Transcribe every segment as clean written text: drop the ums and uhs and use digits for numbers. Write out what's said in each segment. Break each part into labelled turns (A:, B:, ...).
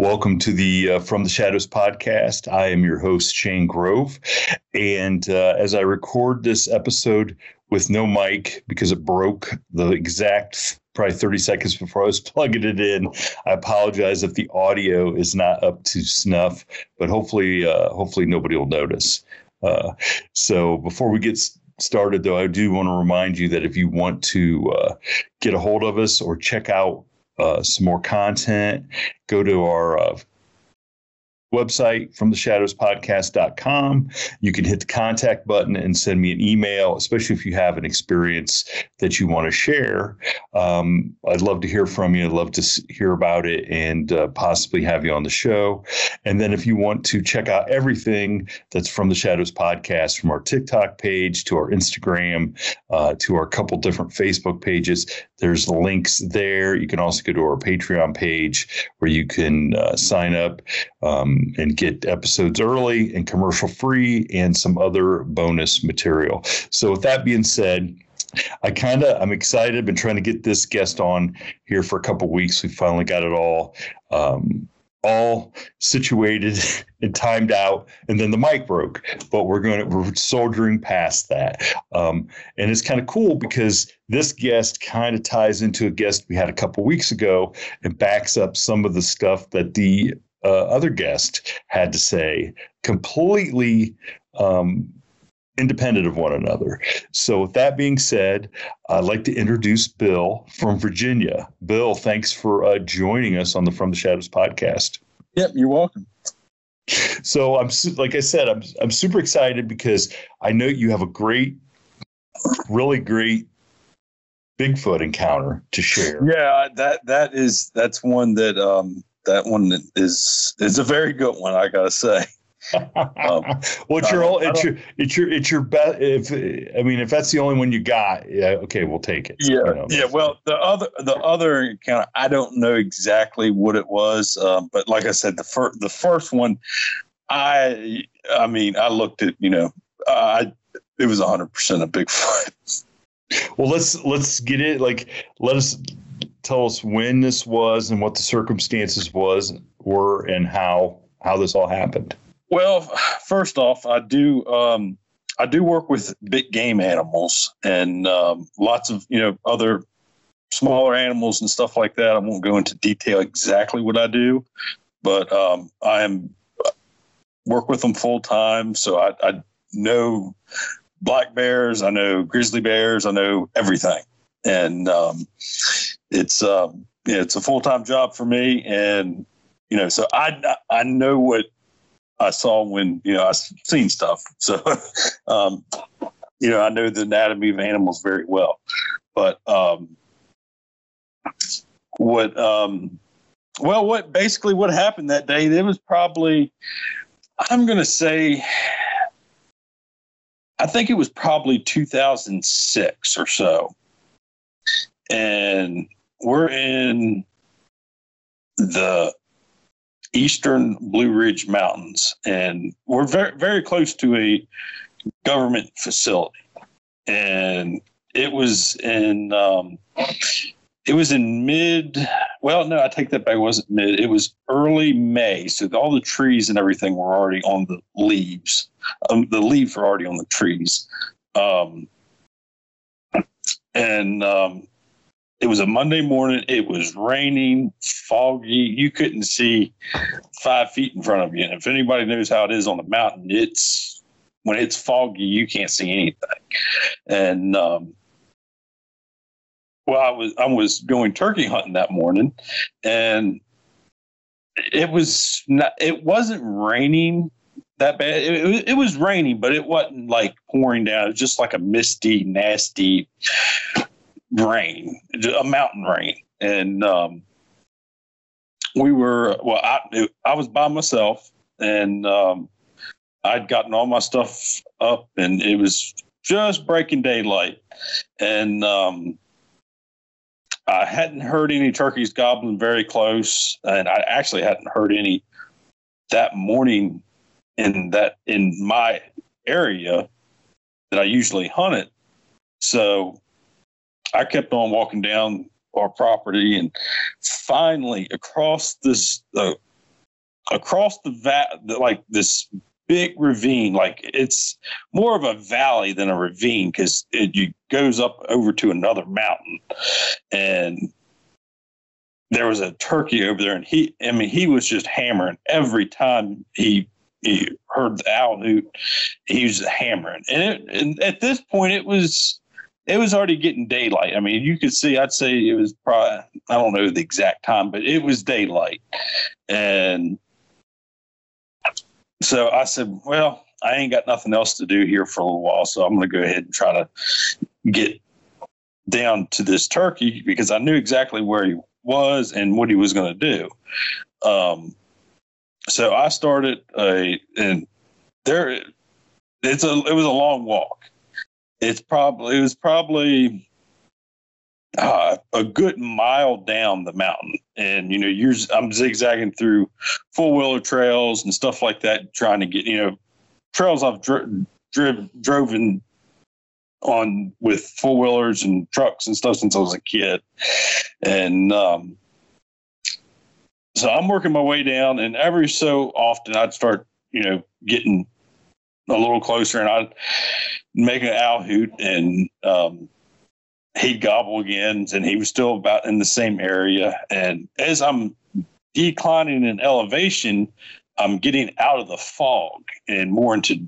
A: Welcome to the From the Shadows podcast. I am your host, Shane Grove. And as I record this episode with no mic because it broke the exact probably 30 seconds before I was plugging it in, I apologize if the audio is not up to snuff, but hopefully nobody will notice. So before we get started, though, I do want to remind you that if you want to get a hold of us or check out some more content, go to our website, fromtheshadowspodcast.com. You can hit the contact button and send me an email, especially if you have an experience that you want to share. I'd love to hear from you. I'd love to hear about it and possibly have you on the show. And then if you want to check out everything that's From the Shadows Podcast, from our TikTok page to our Instagram, to our couple different Facebook pages, there's links there. You can also go to our Patreon page where you can sign up and get episodes early and commercial free and some other bonus material. So with that being said, I'm excited. I've been trying to get this guest on here for a couple of weeks. We finally got it all situated and timed out, and then the mic broke, but we're soldiering past that. And it's kind of cool because this guest kind of ties into a guest we had a couple of weeks ago and backs up some of the stuff that the other guest had to say, completely independent of one another. So with that being said, I'd like to introduce Bill from Virginia. Bill, thanks for joining us on the From the Shadows podcast.
B: Yep, you're welcome.
A: So I'm super excited because I know you have a really great Bigfoot encounter to share.
B: Yeah, that's one that one is a very good one, I gotta say.
A: Well, it's your best. If that's the only one you got, yeah, okay, we'll take it.
B: Yeah, yeah. Well, the other encounter, I don't know exactly what it was, but like I said, the first one, I looked at, it was 100% a Bigfoot.
A: Well, let's get it. Let us tell us when this was and what the circumstances were and how this all happened.
B: Well, first off, I do work with big game animals and lots of other smaller animals and stuff like that. I won't go into detail exactly what I do, but I work with them full time. So I know black bears, I know grizzly bears, I know everything, and it's a full time job for me, and so I know what I saw when I've seen stuff. So I know the anatomy of animals very well. But what happened that day? It was probably, I'm going to say, I think it was probably 2006 or so, and we're in the eastern Blue Ridge Mountains, and we're very, very close to a government facility. And it was in I take that back. It wasn't mid. It was early May. So all the trees and everything were already on the leaves. The leaves were already on the trees. It was a Monday morning. It was raining, foggy. You couldn't see 5 feet in front of you. And if anybody knows how it is on the mountain, when it's foggy, you can't see anything. And I was going turkey hunting that morning, and it wasn't raining that bad. It was raining, but it wasn't like pouring down. It was just like a misty, nasty rain, a mountain rain. And I was by myself, and I'd gotten all my stuff up, and it was just breaking daylight. And I hadn't heard any turkeys gobbling very close, and I actually hadn't heard any that morning in my area that I usually hunted. So I kept on walking down our property, and finally across this across like this big ravine, like it's more of a valley than a ravine because it goes up over to another mountain. And there was a turkey over there, and he was just hammering every time he heard the owl hoot. He was hammering, and at this point it was already getting daylight. I mean, you could see, I'd say it was probably, I don't know the exact time, but it was daylight. And so I said, well, I ain't got nothing else to do here for a little while, so I'm going to go ahead and try to get down to this turkey because I knew exactly where he was and what he was going to do. So I started it was a long walk. It was probably a good mile down the mountain, and I'm zigzagging through 4-wheeler trails and stuff like that, trying to get trails I've driven on with 4-wheelers and trucks and stuff since I was a kid. And so I'm working my way down, and every so often I'd start getting a little closer, and I'd make an owl hoot, and he'd gobble again, and he was still about in the same area. And as I'm declining in elevation, I'm getting out of the fog and more into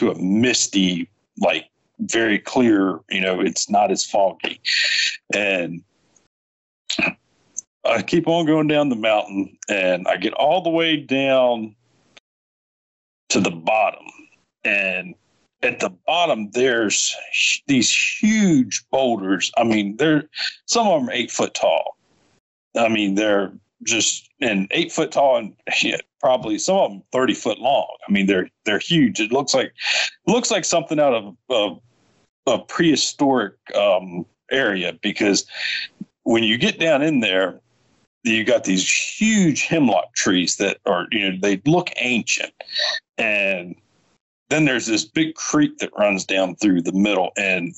B: a misty, like very clear, it's not as foggy. And I keep on going down the mountain, and I get all the way down to the bottom. And at the bottom, there's these huge boulders. I mean, some of them are 8 foot tall. I mean, they're just 8 foot tall, and probably some of them 30 foot long. I mean, they're huge. It looks like something out of a prehistoric area, because when you get down in there, you got these huge hemlock trees that are, they look ancient. And then there's this big creek that runs down through the middle, and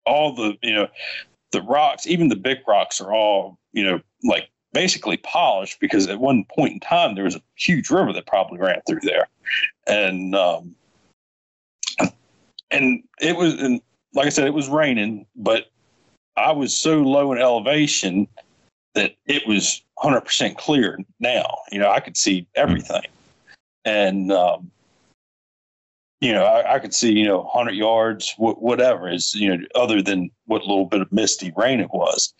B: all the rocks, even the big rocks, are all, like basically polished, because at one point in time there was a huge river that probably ran through there. And it was, and like I said, it was raining, but I was so low in elevation that it was 100% clear now. I could see everything. And, I could see, 100 yards, whatever is, other than what little bit of misty rain it was.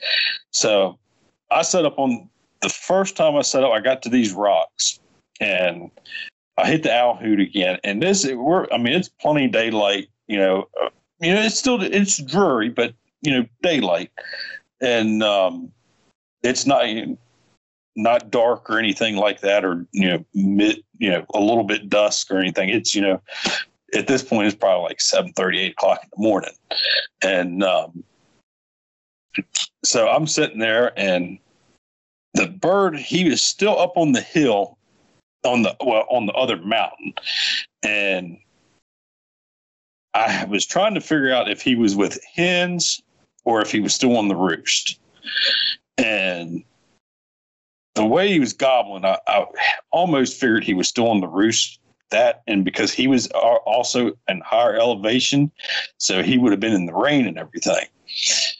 B: So I set up the first time I set up, I got to these rocks, and I hit the owl hoot again. And it's plenty daylight, it's dreary, but, daylight. And, it's not dark or anything like that, or, a little bit dusk or anything. It's, at this point it's probably like 7:30, 8 o'clock in the morning. And, so I'm sitting there, and the bird, he was still up on the hill on the other mountain. And I was trying to figure out if he was with hens or if he was still on the roost. And the way he was gobbling, I almost figured he was still on the roost. And because he was also in higher elevation, so he would have been in the rain and everything.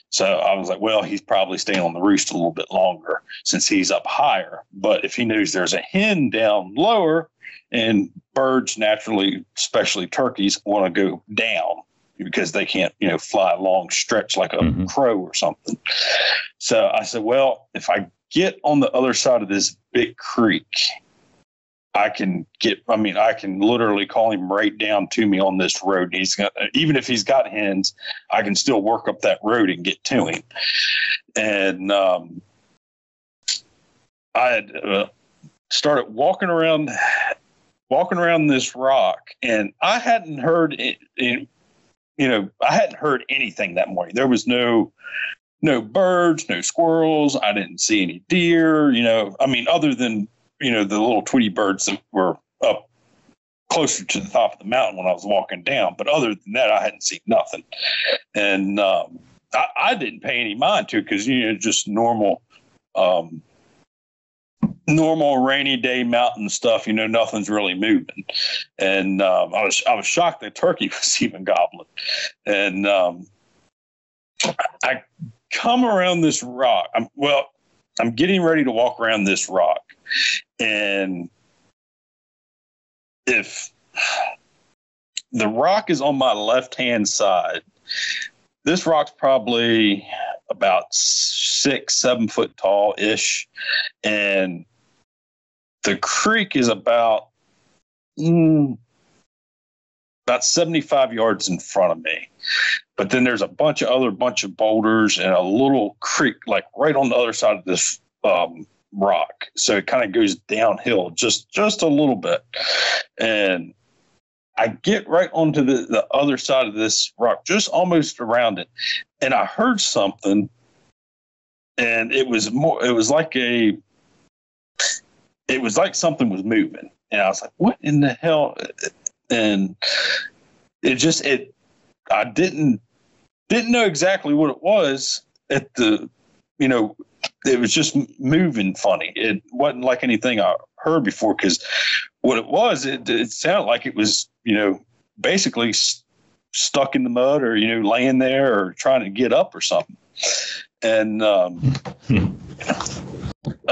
B: So I was like, well, he's probably staying on the roost a little bit longer since he's up higher. But if he knows there's a hen down lower, and birds naturally, especially turkeys, want to go down because they can't, fly a long stretch like a crow or something. So I said, well, if I get on the other side of this big creek, I can literally call him right down to me on this road. Even if he's got hens, I can still work up that road and get to him. And I had started walking around this rock, and I hadn't heard it. I hadn't heard anything that morning. There was no birds, no squirrels. I didn't see any deer, other than, the little Tweety birds that were up closer to the top of the mountain when I was walking down. But other than that, I hadn't seen nothing. And I didn't pay any mind to it because, just normal normal rainy day mountain stuff, nothing's really moving. And I was shocked that turkey was even gobbling. And I come around this rock. I'm getting ready to walk around this rock. And if the rock is on my left-hand side, this rock's probably about 6-7 foot tall ish. And the creek is about 75 yards in front of me. But then there's a bunch of boulders and a little creek like right on the other side of this rock. So it kind of goes downhill just a little bit. And I get right onto the other side of this rock, just almost around it. And I heard something, and it was like something was moving. And I was like, what in the hell? And I didn't know exactly what it was it was just moving funny. It wasn't like anything I heard before, because what it was, it sounded like it was, basically stuck in the mud, or, laying there or trying to get up or something. And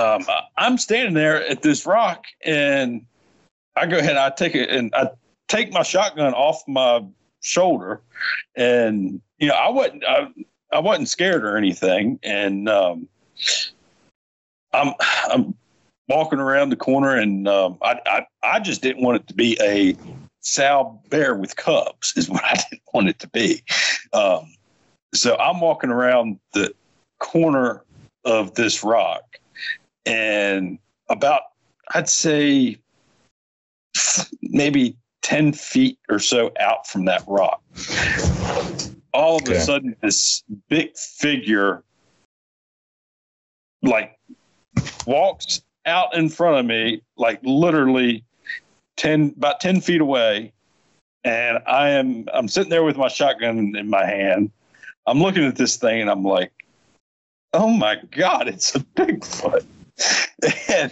B: I'm standing there at this rock, and I go ahead and I take my shotgun off my shoulder, and I wasn't scared or anything. And I'm walking around the corner, and I just didn't want it to be a sow bear with cubs, is what I didn't want it to be. So I'm walking around the corner of this rock, and about, I'd say, maybe 10 feet or so out from that rock, all of a sudden this big figure like walks out in front of me, like literally about 10 feet away. And I'm sitting there with my shotgun in my hand. I'm looking at this thing, and I'm like, oh my God, it's a Bigfoot. And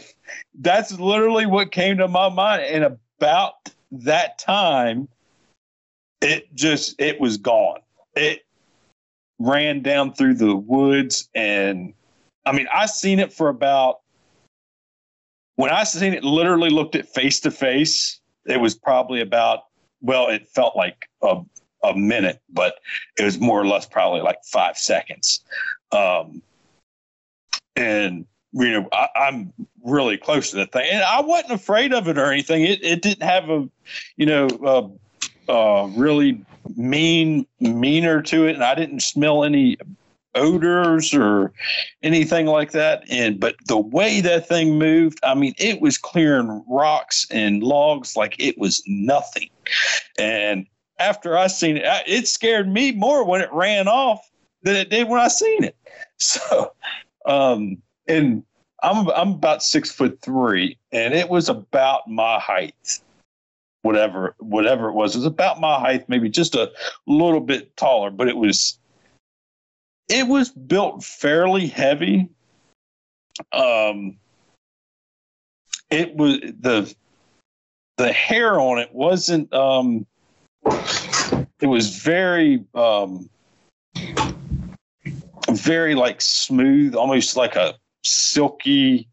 B: that's literally what came to my mind. And about that time, it was gone. It ran down through the woods. And I mean, when I seen it, literally looked at face to face, it was probably about, it felt like a minute, but it was more or less probably like 5 seconds. And I'm really close to that thing, and I wasn't afraid of it or anything. It didn't have a really meaner to it, and I didn't smell any odors or anything like that. But the way that thing moved, I mean, it was clearing rocks and logs like it was nothing. And after I seen it, it scared me more when it ran off than it did when I seen it. So, and I'm about 6'3", and it was about my height, whatever it was. It was about my height, maybe just a little bit taller, but it was built fairly heavy. It was the hair on it wasn't. It was very very like smooth, almost like a silky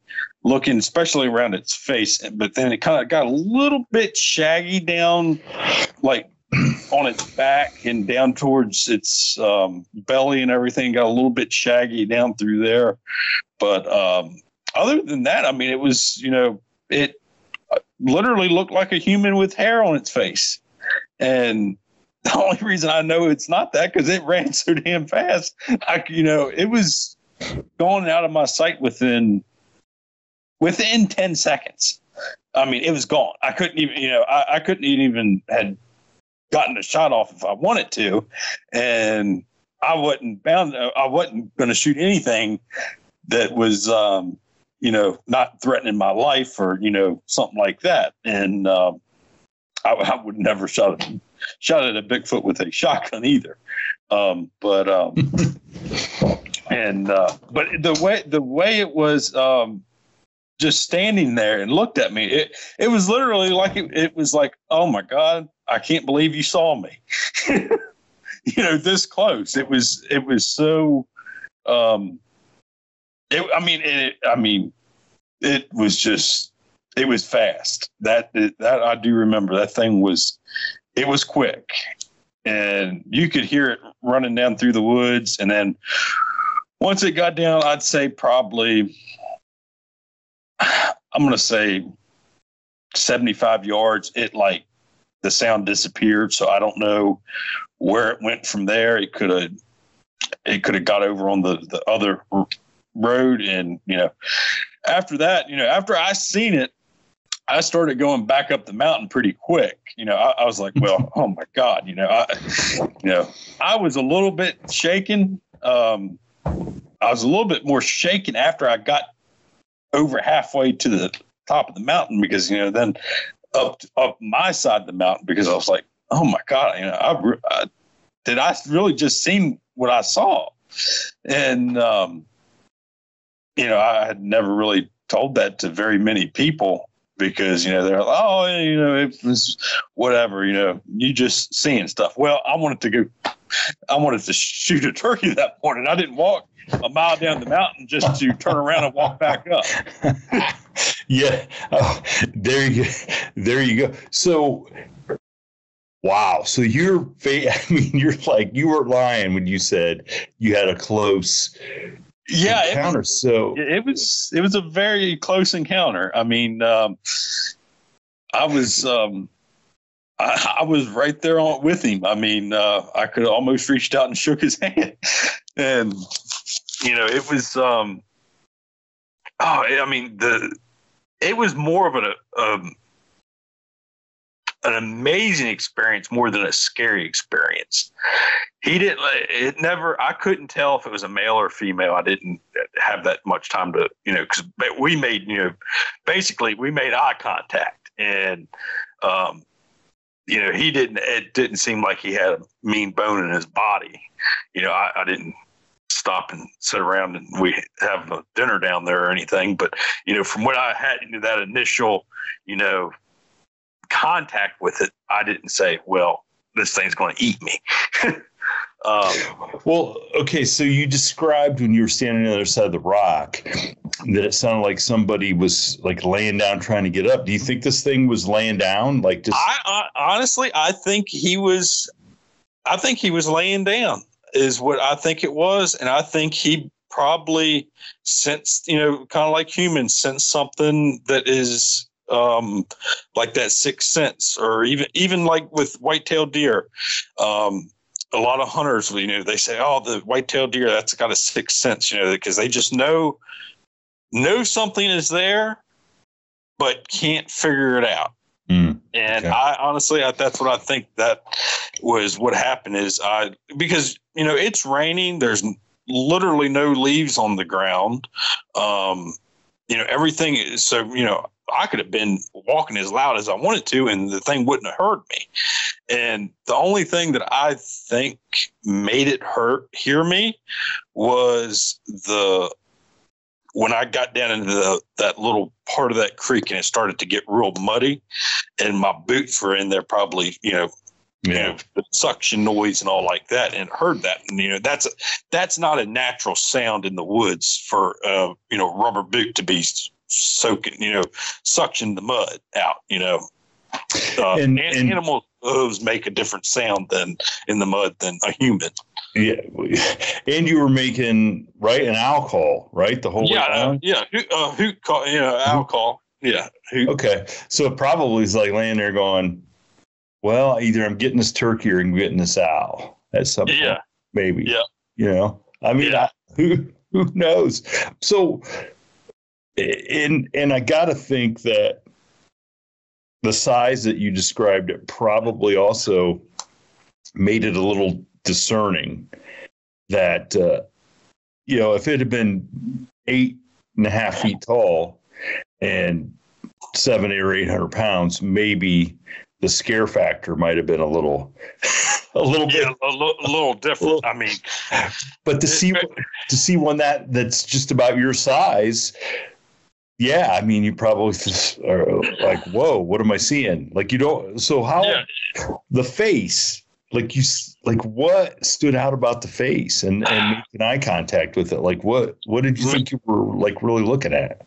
B: looking, especially around its face. But then it kind of got a little bit shaggy down, like on its back and down towards its belly and everything. Got a little bit shaggy down through there. But other than that, I mean, it was, it literally looked like a human with hair on its face. And the only reason I know it's not that, because it ran so damn fast. It was going out of my sight within 10 seconds. I mean, it was gone. I couldn't even, I couldn't even had gotten a shot off if I wanted to. And I wasn't going to shoot anything that was, not threatening my life or, something like that. And I would never shot at a Bigfoot with a shotgun either. But the way it was, just standing there and looked at me. It was literally like it was like, oh my God, I can't believe you saw me. This close. It was so. It was just. It was fast. That I do remember. That thing was. It was quick, and you could hear it running down through the woods, and then once it got down, I'd say probably. I'm going to say 75 yards. The sound disappeared. So I don't know where it went from there. It could have got over on the other road. And, after that, after I seen it, I started going back up the mountain pretty quick. I was like, well, oh my God, I was a little bit shaken. I was a little bit more shaken after I got over halfway to the top of the mountain, because then up my side of the mountain, because I was like, oh my God, did I really just seen what I saw? And I had never really told that to very many people, because they're like, oh, it was whatever, you just seeing stuff. Well, I wanted to shoot a turkey that morning. I didn't walk a mile down the mountain just to turn around and walk back up.
A: Yeah. Oh, there you go. So, wow. So you're like, you were lying when you said you had a close encounter.
B: It was a very close encounter. I mean, I was right there with him. I mean, I could have almost reached out and shook his hand, and it was. It was more of an amazing experience more than a scary experience. I couldn't tell if it was a male or female. I didn't have that much time to, because we made, basically we made eye contact, and, it didn't seem like he had a mean bone in his body. I didn't stop and sit around and we have a dinner down there or anything, but, from what I had that initial, contact with it, I didn't say, well, this thing's going to eat me.
A: Well, okay. So you described when you were standing on the other side of the rock that it sounded like somebody was like laying down trying to get up. Do you think this thing was laying down? Like, just
B: honestly, I think he was laying down is what I think it was. And I think he probably sensed, kind of like humans sense something that is, like that sixth sense, or even like with white-tailed deer. A lot of hunters, they say, oh, the white-tailed deer, that's got a sixth sense, because they just know something is there, but can't figure it out. And okay. I honestly, that's what I think that was what happened is because, it's raining. There's literally no leaves on the ground. Everything is so, I could have been walking as loud as I wanted to, and the thing wouldn't have heard me. And the only thing that I think made it hear me was when I got down into that little part of that creek and it started to get real muddy, and my boots were in there, probably, the suction noise and all like that, and heard that. And, that's not a natural sound in the woods for, rubber boot to be soaking, suction the mud out, and animal hooves make a different sound than in the mud than a human.
A: Yeah. And you were making, right, an owl call, right? The whole way down?
B: Hoot call, owl call. Yeah. Hoot.
A: Okay. So it probably is like laying there going, well, either I'm getting this turkey or I'm getting this owl at some point. Maybe. Yeah. I mean, who knows? So, and I got to think that the size that you described it probably also made it a little discerning that, if it had been 8.5 feet tall and 700 or 800 pounds, maybe the scare factor might have been a little bit,
B: a little different. I mean,
A: but to see one that's just about your size, Yeah, I mean, you probably are like, "Whoa, what am I seeing?" Like you don't. So how the face? Like what stood out about the face and making eye contact with it? Like what did you think you were like really looking at?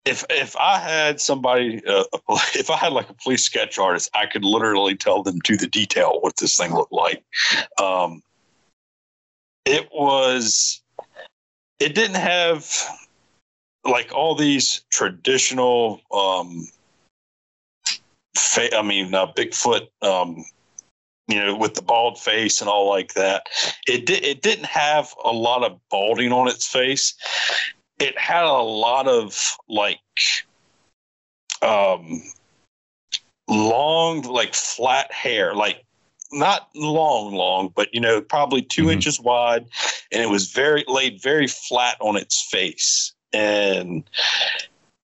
B: If I had somebody, if I had like a police sketch artist, I could literally tell them to the detail what this thing looked like. Um, it was, it didn't have like all these traditional, Bigfoot, with the bald face and all like that. It didn't have a lot of balding on its face. It had a lot of like long, like flat hair, like not long, but probably 2 inches wide, and it was laid very flat on its face. And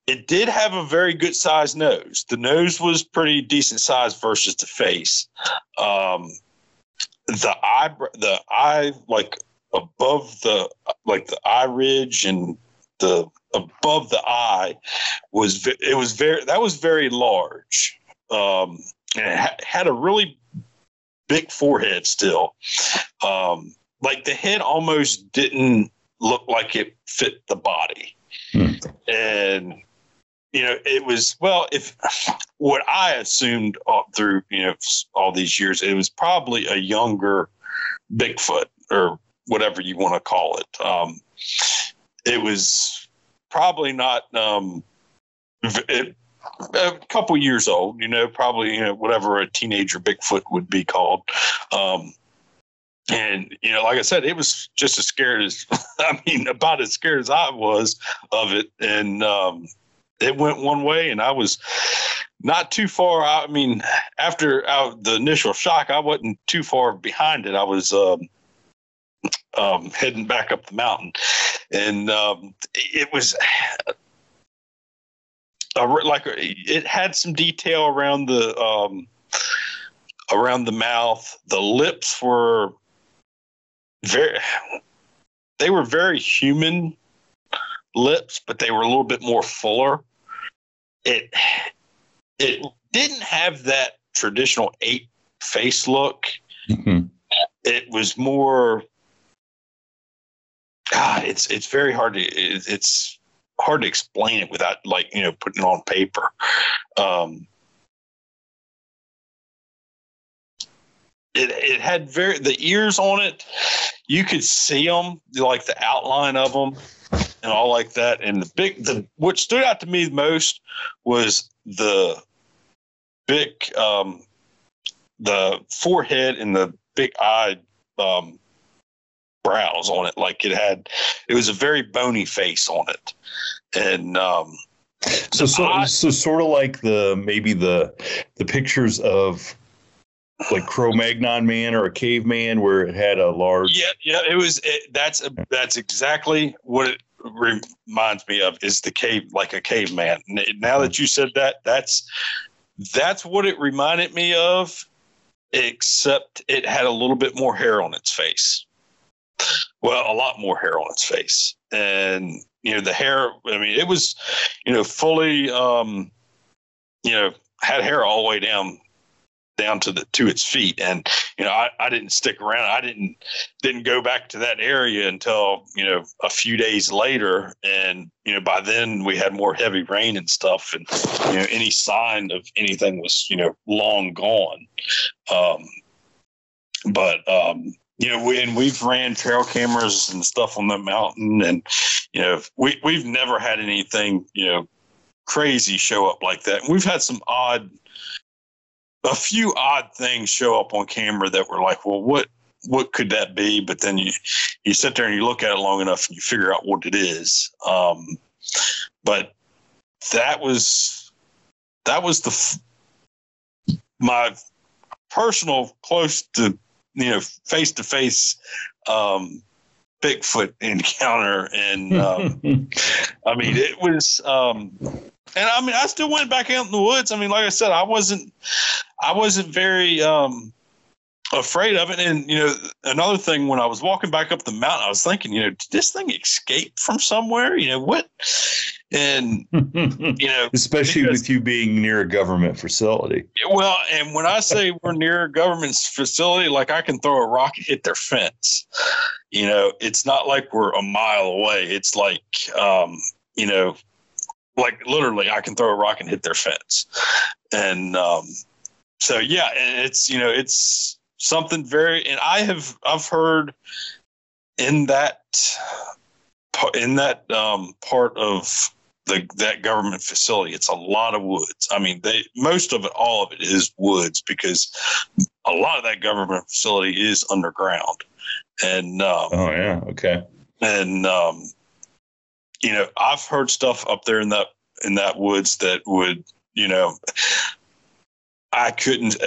B: it did have a very good sized nose. The nose was pretty decent size versus the face. The eye, like above the eye ridge and the above the eye that was very large. And it had a really big forehead still. Like the head almost didn't look like it fit the body. And it was, well, if what I assumed through all these years, it was probably a younger Bigfoot or whatever you want to call it. It was probably not a couple years old, probably whatever a teenager Bigfoot would be called. And like I said, it was just as scared as about as scared as I was of it. And it went one way, and I was not too far. After the initial shock, I wasn't too far behind it. I was heading back up the mountain, and it was it had some detail around the mouth. The lips were very human lips, but they were a little bit more fuller. It didn't have that traditional ape face look. It was more. It's very hard to it's hard to explain it without putting it on paper. It had the ears on it. You could see them, like the outline of them and all like that. And what stood out to me the most was the big, the forehead and the big eye, brows on it. Like it was a very bony face on it. And,
A: so sort of like the pictures of like Cro-Magnon man or a caveman where it had a large.
B: Yeah. That's exactly what it reminds me of, is the cave, like a caveman. Now that you said that, that's what it reminded me of, except it had a little bit more hair on its face. Well, a lot more hair on its face. And, the hair, it was, fully, had hair all the way down to its feet. And, I didn't stick around. I didn't go back to that area until, a few days later. And, by then we had more heavy rain and stuff. And, any sign of anything was, long gone. We've ran trail cameras and stuff on the mountain, and we've never had anything crazy show up like that. And we've had a few odd things show up on camera that were like, well, what could that be? But then you sit there and you look at it long enough and you figure out what it is. But that was my personal close to face-to-face Bigfoot encounter. And it was and I still went back out in the woods. Like I said, I wasn't very afraid of it. And another thing, when I was walking back up the mountain, I was thinking, did this thing escape from somewhere? What And,
A: especially with you being near a government facility.
B: Well, and when I say we're near a government facility, like I can throw a rock and hit their fence. It's not like we're a mile away. It's like, like literally I can throw a rock and hit their fence. And so, yeah, and it's something and I've heard in that part of that government facility, it's a lot of woods. I mean, all of it is woods, because a lot of that government facility is underground. And
A: oh yeah, okay.
B: And I've heard stuff up there in that woods that would, I couldn't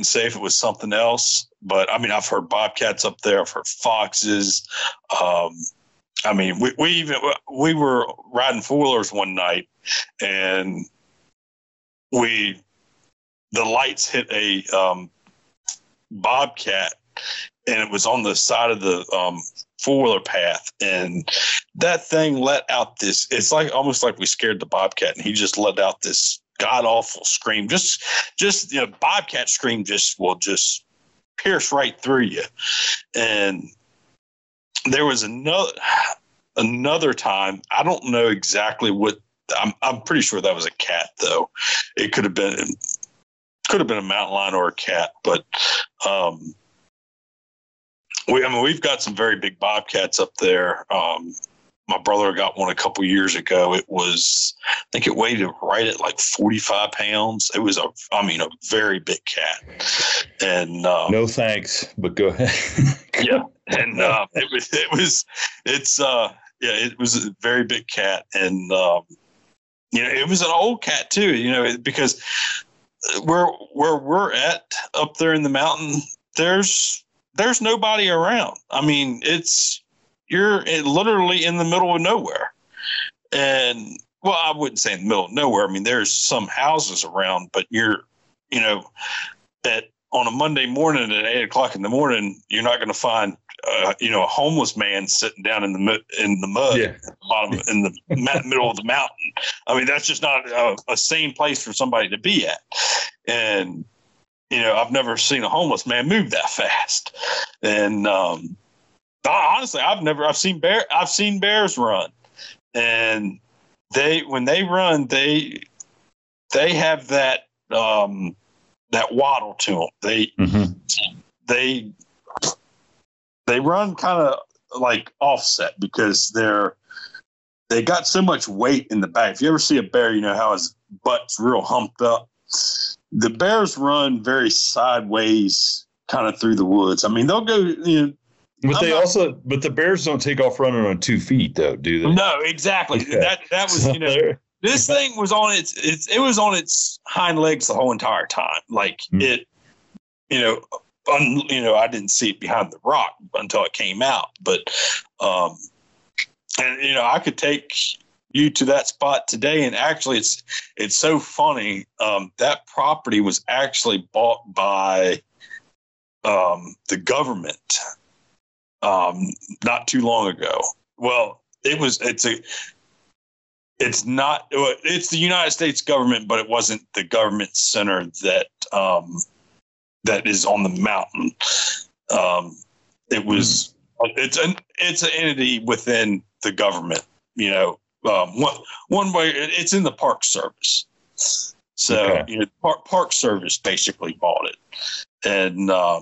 B: say if it was something else, but I mean, I've heard bobcats up there. I've heard foxes. I mean, we were riding four-wheelers one night, and the lights hit a bobcat, and it was on the side of the four-wheeler path, and that thing let out this. It's like almost like we scared the bobcat, and he just let out this god awful scream. Just bobcat scream will just pierce right through you. And there was another time. I don't know exactly what. I'm pretty sure that was a cat, though. It could have been a mountain lion or a cat, but we've got some very big bobcats up there. My brother got one a couple years ago. I think it weighed right at like 45 pounds. It was a very big cat. And
A: no thanks, but go ahead.
B: Yeah. And it was a very big cat. And, it was an old cat too, because where we're at up there in the mountain, there's nobody around. I mean, you're literally in the middle of nowhere. And, well, I wouldn't say in the middle of nowhere. I mean, there's some houses around, but you're, on a Monday morning at 8:00 in the morning, you're not going to find, a homeless man sitting down in the mud,
A: yeah.
B: at the bottom, in the middle of the mountain. I mean, that's just not a sane place for somebody to be at. And, I've never seen a homeless man move that fast. And, honestly, I've seen bears run, and when they run, they have that waddle to them. They run kind of like offset, because they got so much weight in the back. If you ever see a bear, you know how his butt's real humped up. The bears run very sideways, kind of through the woods. I mean, they'll go,
A: but but the bears don't take off running on 2 feet, though, do they?
B: No, exactly. Okay. That was, this thing was on it was on its hind legs the whole entire time. Like it, I didn't see it behind the rock until it came out. But, and I could take you to that spot today, and actually, it's so funny. That property was actually bought by the government not too long ago. Well, it's the United States government, but it wasn't the government center that is on the mountain. It was it's an entity within the government. One way, it's in the Park Service. So okay. Park Service basically bought it, and now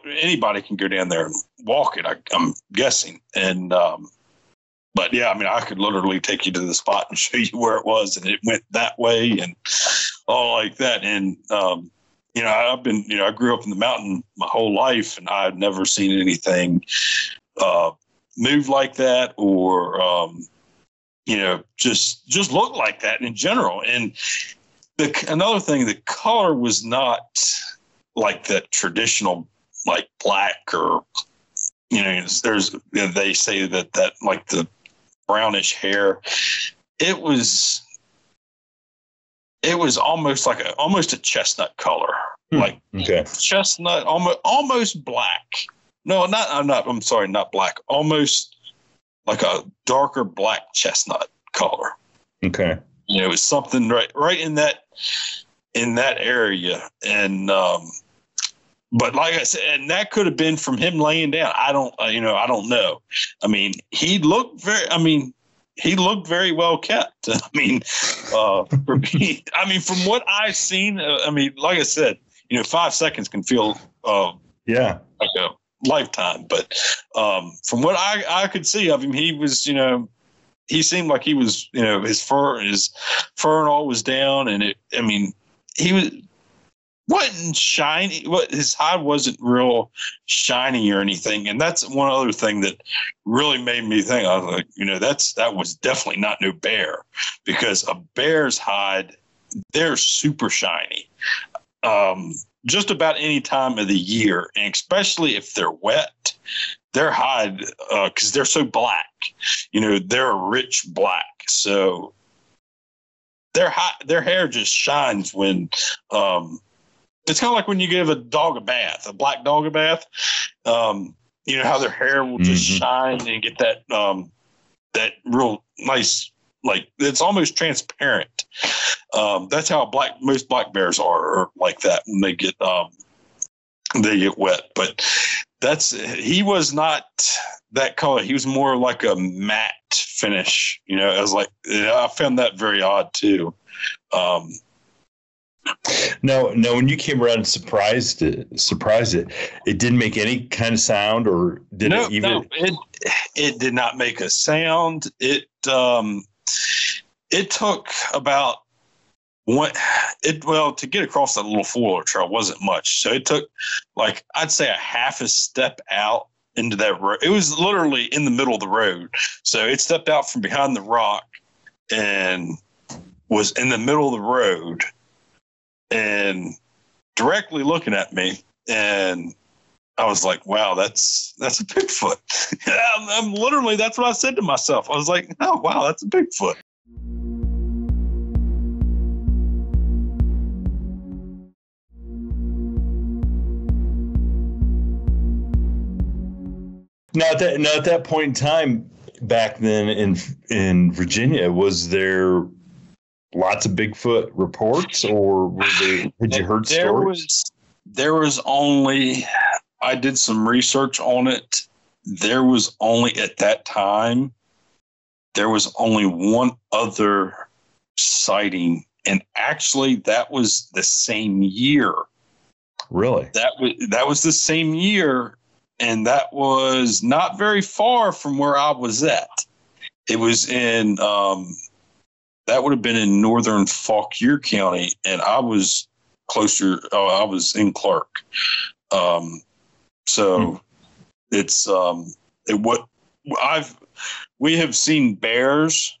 B: anybody can go down there and walk it. I'm guessing, and but yeah, I mean, I could literally take you to the spot and show you where it was, and it went that way and all like that. And I grew up in the mountain my whole life, and I've never seen anything move like that, or just look like that in general. And another thing, the color was not like that traditional, like black, or they say that like the brownish hair. It was almost like almost a chestnut color, like chestnut, almost black. No, I'm sorry, not black. Almost like a darker black chestnut color.
A: Okay.
B: You know, it was something right in that area. And, but like I said, and that could have been from him laying down. I don't know. I mean, he looked very well kept. I mean, from what I've seen, like I said, 5 seconds can feel, like a lifetime. But from what I could see of him, he was, he seemed like he was, his fur and all was down, and he wasn't shiny. His hide wasn't real shiny or anything, and that's one other thing that really made me think. I was like, that was definitely not no bear, because a bear's hide, they're super shiny. Just about any time of the year, and especially if they're wet, their hide, because they're so black, they're a rich black, so their hair just shines when. It's kind of like when you give a dog a bath, a black dog a bath. How their hair will just shine and get that real nice, like it's almost transparent. That's how most black bears are like that when they get wet. But he was not that color. He was more like a matte finish. I was like, I found that very odd too.
A: No, when you came around and surprised it, it didn't make any kind of sound, or did it even? No,
B: it did not make a sound. It took about to get across that little 4-wheeler trail wasn't much. So it took, like, I'd say a half a step out into that road. It was literally in the middle of the road. So it stepped out from behind the rock and was in the middle of the road and directly looking at me. And I was like, wow, that's a Bigfoot. I'm literally, that's what I said to myself. I was like, oh, wow, that's a Bigfoot.
A: Now at that point in time, back then in Virginia, was there lots of Bigfoot reports, or had you heard stories?
B: There was only, I did some research on it. There was only, at that time, there was only one other sighting, and actually that was the same year.
A: Really?
B: That was the same year. And that was not very far from where I was at. It was in, that would have been in northern Fauquier County, and I was closer. I was in Clark. It's we have seen bears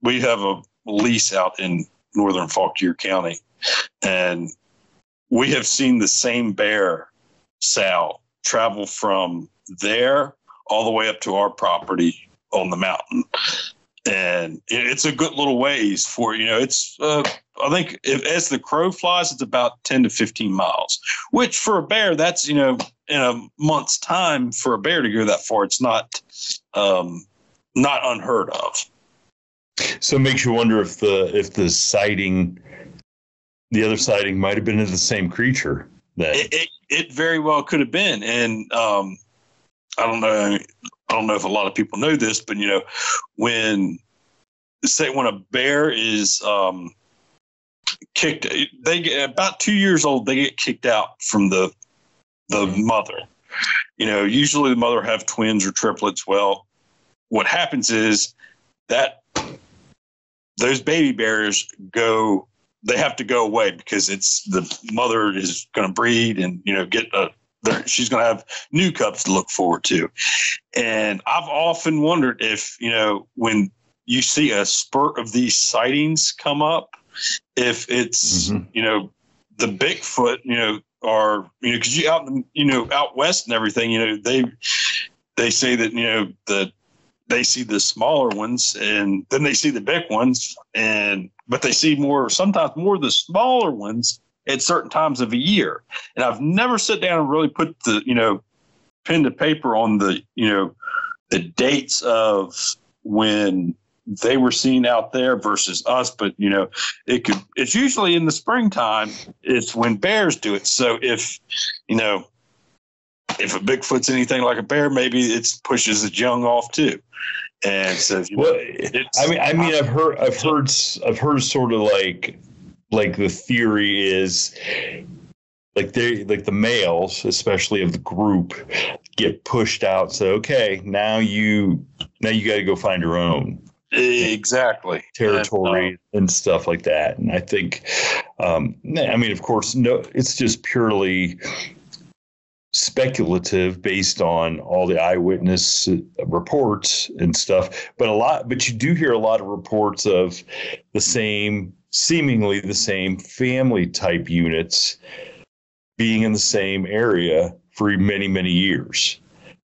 B: we have a lease out in northern Fauquier County, and we have seen the same bear, Sal, travel from there all the way up to our property on the mountain. And it's a good little ways for, it's, I think as the crow flies, it's about 10 to 15 miles, which for a bear, that's, in a month's time for a bear to go that far, it's not unheard of.
A: So it makes you wonder if the sighting, the other sighting might have been of the same creature.
B: It very well could have been. And I don't know if a lot of people know this, but when a bear is kicked, they get about 2 years old, they get kicked out from the mother. Usually the mother have twins or triplets. Well, what happens is that those baby bears they have to go away, because it's the mother is going to breed and, she's going to have new cubs to look forward to. And I've often wondered if, when you see a spurt of these sightings come up, if it's, the Bigfoot, or, because you out west and everything, they say that, they see the smaller ones, and then they see the big ones, but they see sometimes more of the smaller ones at certain times of a year. And I've never sat down and really put the, pen to paper on the, the dates of when they were seen out there versus us, but it's usually in the springtime. It's when bears do it. So if a Bigfoot's anything like a bear, maybe it pushes its young off too. And so,
A: I've heard sort of like the theory is like the males, especially of the group, get pushed out. So, okay, now you got to go find your own territory and stuff like that. And I think, of course, no, it's just purely speculative based on all the eyewitness reports and stuff, but you do hear a lot of reports of seemingly the same family type units being in the same area for many, many years.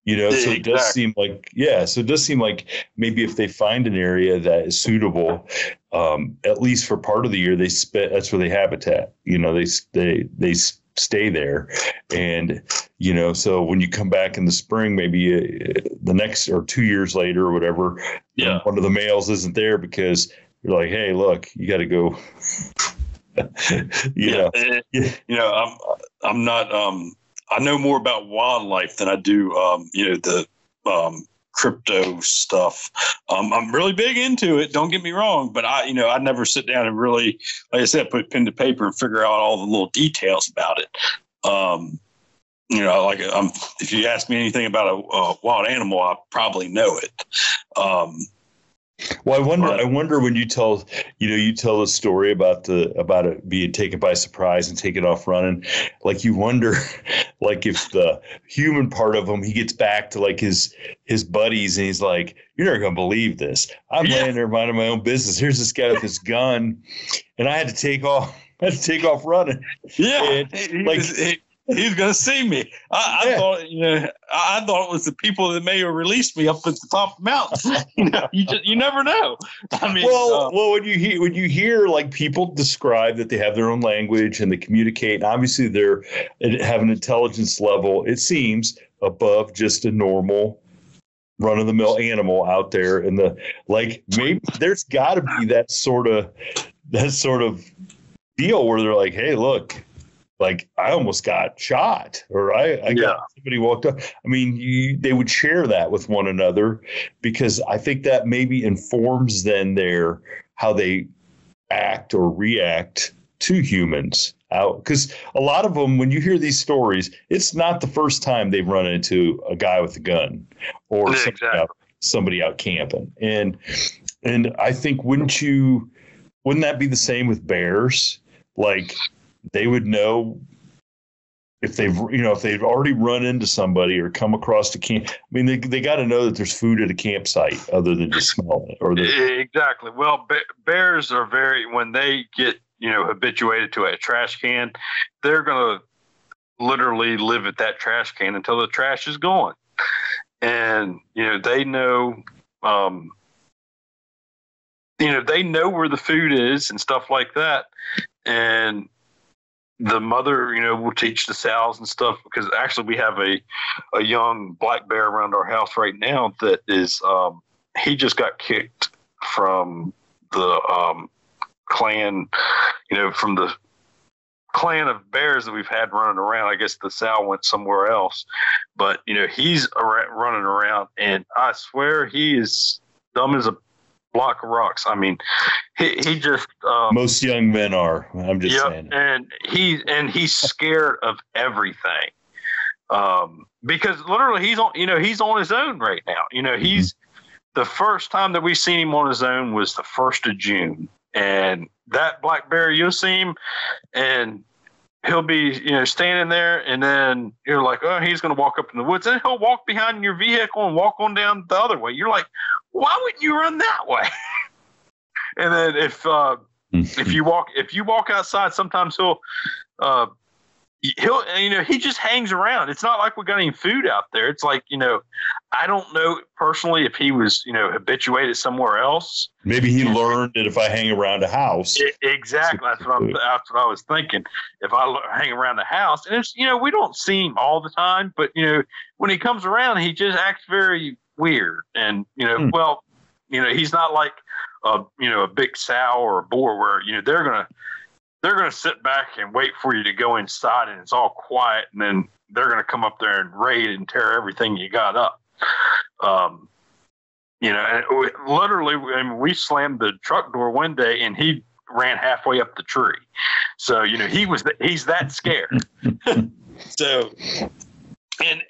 A: So it does seem like, so it does seem like maybe if they find an area that is suitable, at least for part of the year, that's where they habitat. They stay there. And, so when you come back in the spring, maybe the next or 2 years later or whatever, one of the males isn't there because you're like, hey, look, you got to go.
B: I'm not, I know more about wildlife than I do, the crypto stuff. I'm really big into it. Don't get me wrong, but I never sit down and really, like I said, put pen to paper and figure out all the little details about it. If you ask me anything about a wild animal, I probably know it.
A: Well, I wonder when you tell the story about it being taken by surprise and taken off running, like you wonder, like if the human part of him, he gets back to like his buddies and he's like, you're not going to believe this. I'm laying there minding my own business. Here's this guy with his gun and I had to take off running.
B: Yeah. And, he's going to see me. I thought, I thought it was the people that may have released me up at the top of the mountain. You never know.
A: When you hear like people describe that they have their own language and they communicate, and obviously they have an intelligence level, it seems, above just a normal run-of-the-mill animal out there. And maybe there's got to be that sort of deal where they're like, hey, look. Like I almost got shot, or I got somebody walked up. I mean, they would share that with one another because I think that maybe informs then how they act or react to humans. Because a lot of them, when you hear these stories, it's not the first time they've run into a guy with a gun or somebody out camping. And I think wouldn't that be the same with bears? Like. They would know if they've already run into somebody or come across the camp. I mean, they got to know that there's food at a campsite other than just smelling it.
B: Exactly. Well, bears are when they get, habituated to a trash can, they're going to literally live at that trash can until the trash is gone. And, they know, they know where the food is and stuff like that. And, the mother, will teach the sows and stuff because actually we have a young black bear around our house right now that is, he just got kicked from the clan, from the clan of bears that we've had running around. I guess the sow went somewhere else, but, he's running around and I swear he is dumb as a block of rocks. I mean, he just
A: most young men are. I'm just saying.
B: And he's scared of everything. Because literally he's on his own right now. He's the first time that we seen him on his own was the 1st of June. And that black bear, you'll see him and he'll be, standing there and then you're like, oh, he's going to walk up in the woods and he'll walk behind your vehicle and walk on down the other way. You're like, why wouldn't you run that way? And then if you walk outside, sometimes he just hangs around. It's not like we got any food out there. It's like, I don't know personally if he was, habituated somewhere else.
A: Maybe he learned that if I hang around a house.
B: Exactly. That's what I was thinking. If I hang around the house, and it's, we don't see him all the time, but, when he comes around, he just acts very weird. And, he's not like a big sow or a boar where they're gonna sit back and wait for you to go inside and it's all quiet, and then they're gonna come up there and raid and tear everything you got up. And literally, we slammed the truck door one day and he ran halfway up the tree. So, he's that scared. So, and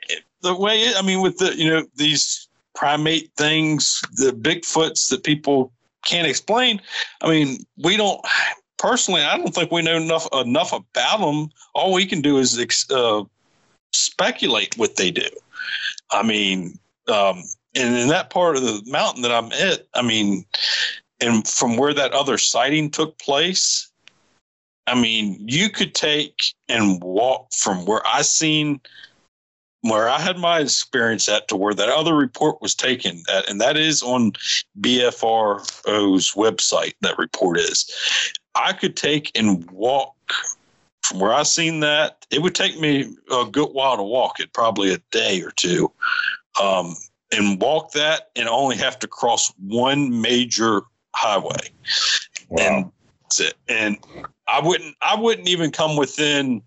B: the way, with the, these primate things, the Bigfoots that people can't explain, we don't, personally, I don't think we know enough about them. All we can do is speculate what they do. And in that part of the mountain that I'm at, and from where that other sighting took place, you could take and walk from where I had my experience at to where that other report was taken at, and that is on BFRO's website, that report is. I could take and walk from where I seen that. It would take me a good while to walk it, probably a day or two. And walk that and only have to cross one major highway. Wow. And that's it. And I wouldn't even come within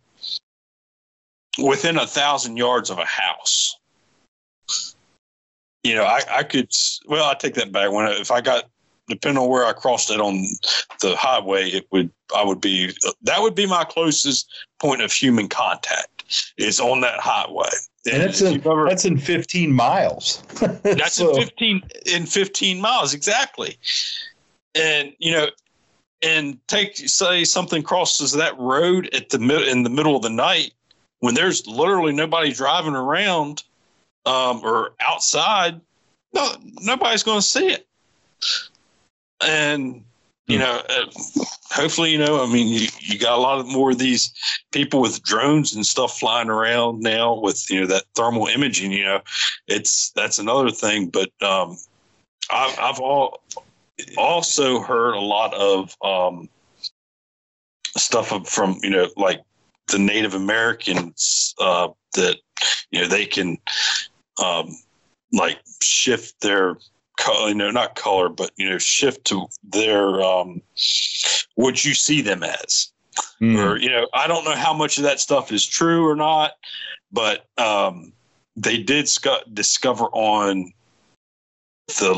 B: 1,000 yards of a house. I could, I take that back. If I got, depending on where I crossed it on the highway, that would be my closest point of human contact, is on that highway.
A: And that's in 15 miles.
B: That's in 15 miles, exactly. And and say something crosses that road in the middle of the night when there's literally nobody driving around or outside. No, nobody's going to see it. And hopefully, you got a lot of more of these people with drones and stuff flying around now with, that thermal imaging, that's another thing. But I've also heard a lot of stuff from, like the Native Americans that, they can like shift their color, not color, but shift to their what you see them as. Or I don't know how much of that stuff is true or not, but they did discover on the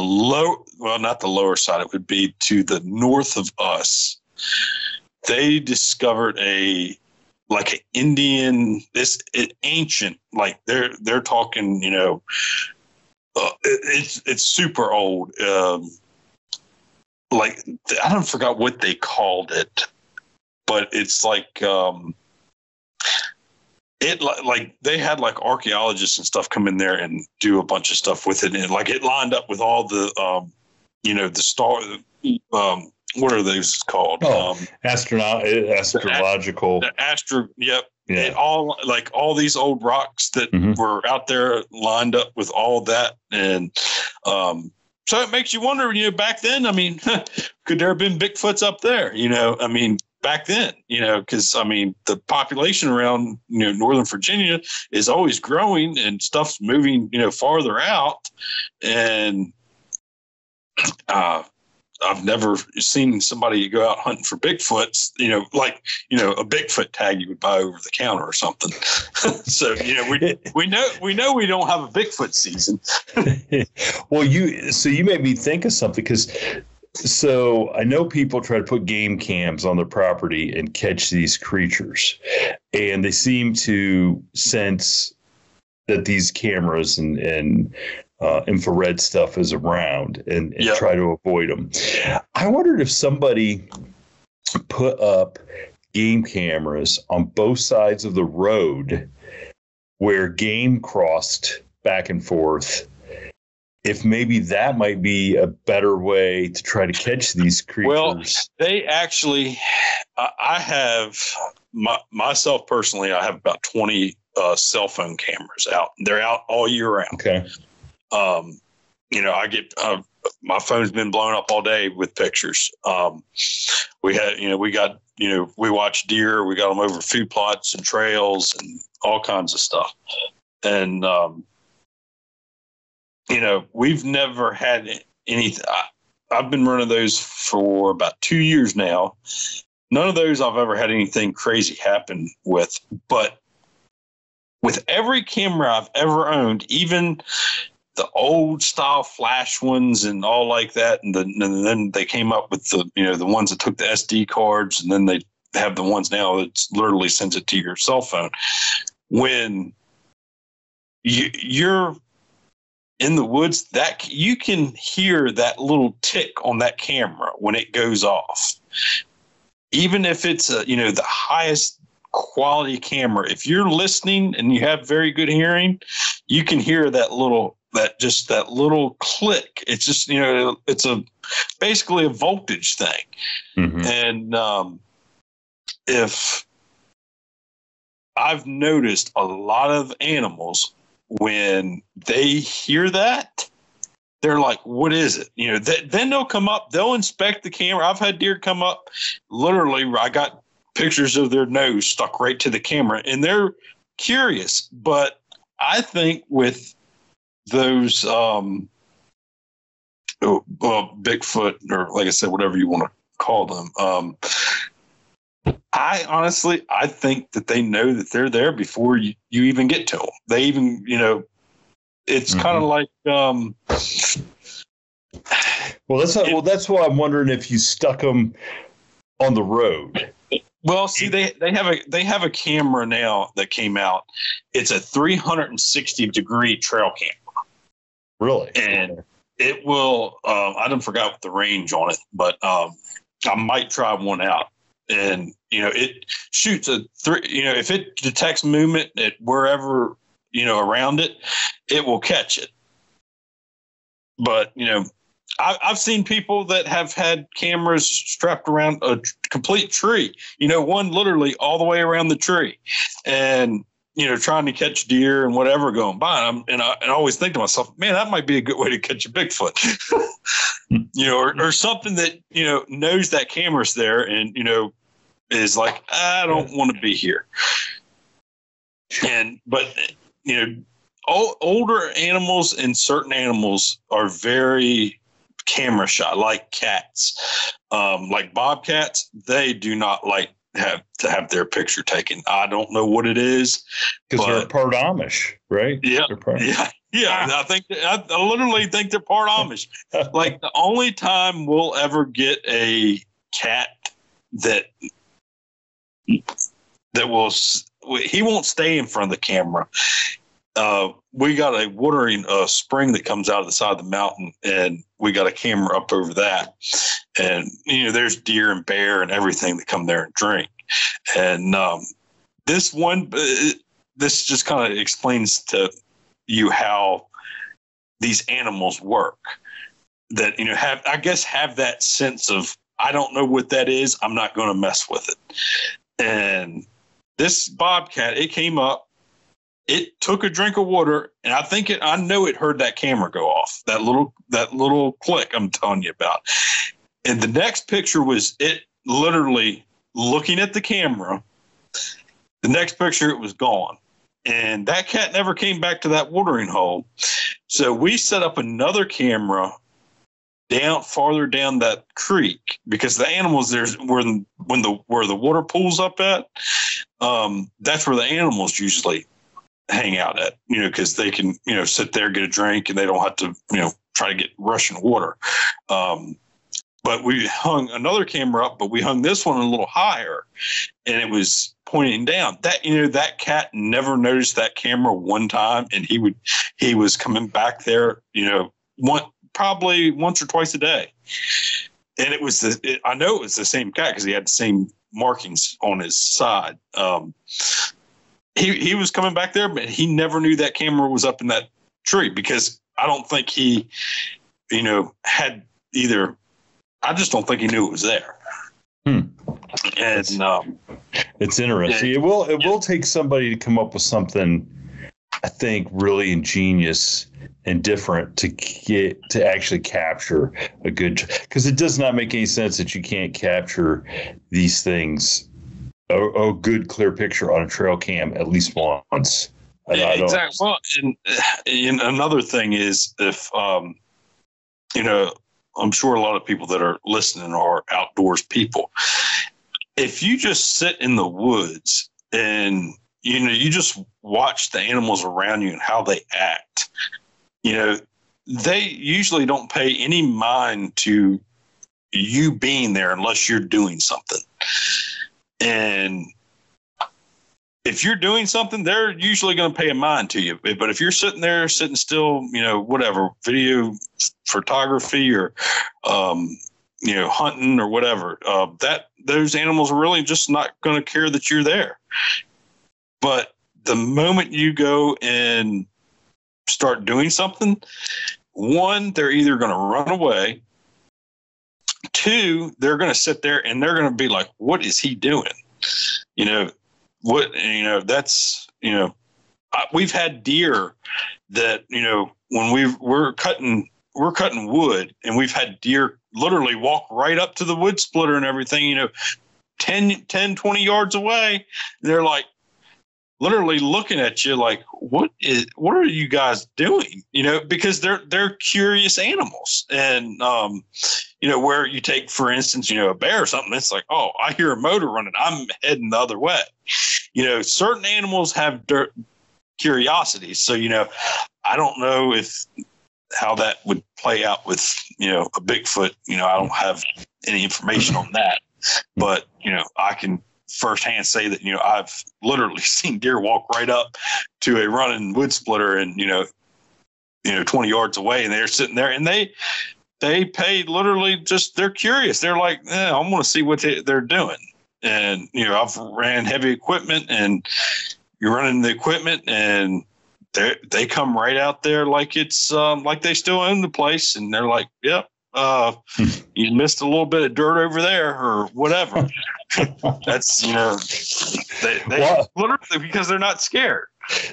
B: not the lower side, it would be to the north of us. They discovered an Indian, ancient, like they're talking, it's super old. I don't forgot what they called it, but it's like they had like archaeologists and stuff come in there and do a bunch of stuff with it, and it lined up with all the the star. What are those called?
A: Astrological.
B: Yep.
A: Yeah.
B: And all these old rocks that were out there lined up with all that. And so it makes you wonder, back then, could there have been Bigfoots up there? Back then, because the population around, Northern Virginia is always growing and stuff's moving, farther out. And I've never seen somebody go out hunting for Bigfoots, a Bigfoot tag you would buy over the counter or something. So, we know we don't have a Bigfoot season.
A: Well, you made me think of something, because I know people try to put game cams on their property and catch these creatures, and they seem to sense that these cameras and infrared stuff is around and try to avoid them. I wondered if somebody put up game cameras on both sides of the road where game crossed back and forth, if maybe that might be a better way to try to catch these creatures.
B: Well, they actually, I have myself personally, I have about 20 cell phone cameras out. They're out all year round.
A: Okay.
B: I get my phone's been blown up all day with pictures. We watch deer. We got them over food plots and trails and all kinds of stuff. And we've never had anything. I've been running those for about 2 years now. None of those I've ever had anything crazy happen with, but with every camera I've ever owned, even the old style flash ones and all like that, and then they came up with the ones that took the SD cards, and then they have the ones now that literally sends it to your cell phone. When you're in the woods, that you can hear that little tick on that camera when it goes off. Even if it's the highest quality camera, if you're listening and you have very good hearing, you can hear that little click. It's just, it's basically a voltage thing. Mm-hmm. And if I've noticed a lot of animals, when they hear that, they're like, what is it? Then they'll come up, they'll inspect the camera. I've had deer come up, literally, I got pictures of their nose stuck right to the camera, and they're curious. But I think with those Bigfoot, or like I said, whatever you want to call them, I think that they know that they're there before you even get to them. They even, it's kind of like.
A: That's why I'm wondering if you stuck them on the road.
B: Well, see, they have a camera now that came out. It's a 360-degree trail camera.
A: Really?
B: And it will. I didn't forgot what the range on it, but I might try one out. And it shoots if it detects movement at wherever around it, it will catch it. But I've seen people that have had cameras strapped around a complete tree, one literally all the way around the tree, and trying to catch deer and whatever going by. And I always think to myself, man, that might be a good way to catch a Bigfoot, or something that knows that camera's there and is like, I don't want to be here. But older animals and certain animals are very camera shy, like cats, like bobcats. They do not like to have their picture taken. I don't know what it is,
A: because they're part Amish, right?
B: Yeah, yeah. I literally think they're part Amish. Like, the only time we'll ever get a cat that he won't stay in front of the camera. We got a watering spring that comes out of the side of the mountain, and we got a camera up over that. And, there's deer and bear and everything that come there and drink. And this just kind of explains to you how these animals work, that, have that sense of, I don't know what that is. I'm not going to mess with it. And this bobcat, it came up, it took a drink of water, and I know it heard that camera go off, that little click I'm telling you about. And the next picture was it literally looking at the camera. The next picture, it was gone. And that cat never came back to that watering hole. So we set up another camera farther down that creek, because the animals there's where the water pools up at, that's where the animals usually hang out at, because they can, sit there, get a drink, and they don't have to, try to get rushing water. But we hung another camera up, but we hung this one a little higher, and it was pointing down. That, that cat never noticed that camera one time, and he was coming back there, probably once or twice a day. And it was I know it was the same cat, because he had the same markings on his side. He was coming back there, but he never knew that camera was up in that tree, because I don't think he, had either. I just don't think he knew it was there. And
A: it's interesting. It will take somebody to come up with something, I think, really ingenious and different to actually capture a good, because it does not make any sense that you can't capture these things, a good clear picture on a trail cam at least once.
B: Exactly. Well, and another thing is, if I'm sure a lot of people that are listening are outdoors people. If you just sit in the woods and, you just watch the animals around you and how they act, they usually don't pay any mind to you being there unless you're doing something. And if you're doing something, they're usually going to pay a mind to you. But if you're sitting there, sitting still, whatever, video photography or, hunting or whatever, those animals are really just not going to care that you're there. But the moment you go and start doing something, one, they're either going to run away. Two, they're going to sit there and they're going to be like, what is he doing? We've had deer that, when we're cutting wood, and we've had deer literally walk right up to the wood splitter and everything, 10, 20 yards away. They're like literally looking at you like, what are you guys doing? Because they're curious animals. And, where you take, for instance, a bear or something, it's like, oh, I hear a motor running, I'm heading the other way. Certain animals have curiosity. So, I don't know how that would play out with, a Bigfoot. I don't have any information on that, but, I can firsthand say that, I've literally seen deer walk right up to a running wood splitter and, 20 yards away, and they're sitting there and they pay literally just, they're curious. They're like, I want to see what they're doing. And, I've ran heavy equipment, and you're running the equipment, and they come right out there like it's like they still own the place. And they're like, yep, you missed a little bit of dirt over there or whatever. That's, they literally, because they're not scared.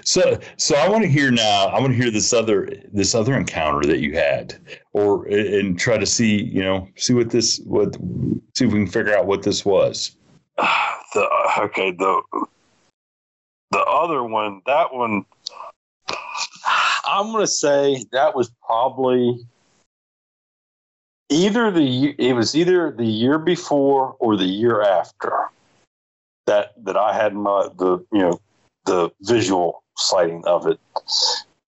A: So I want to hear now. I want to hear this other encounter that you had, and try to see if we can figure out what this was.
B: The other one, that one, I'm going to say that was probably either the year before or the year after that I had the visual sighting of it.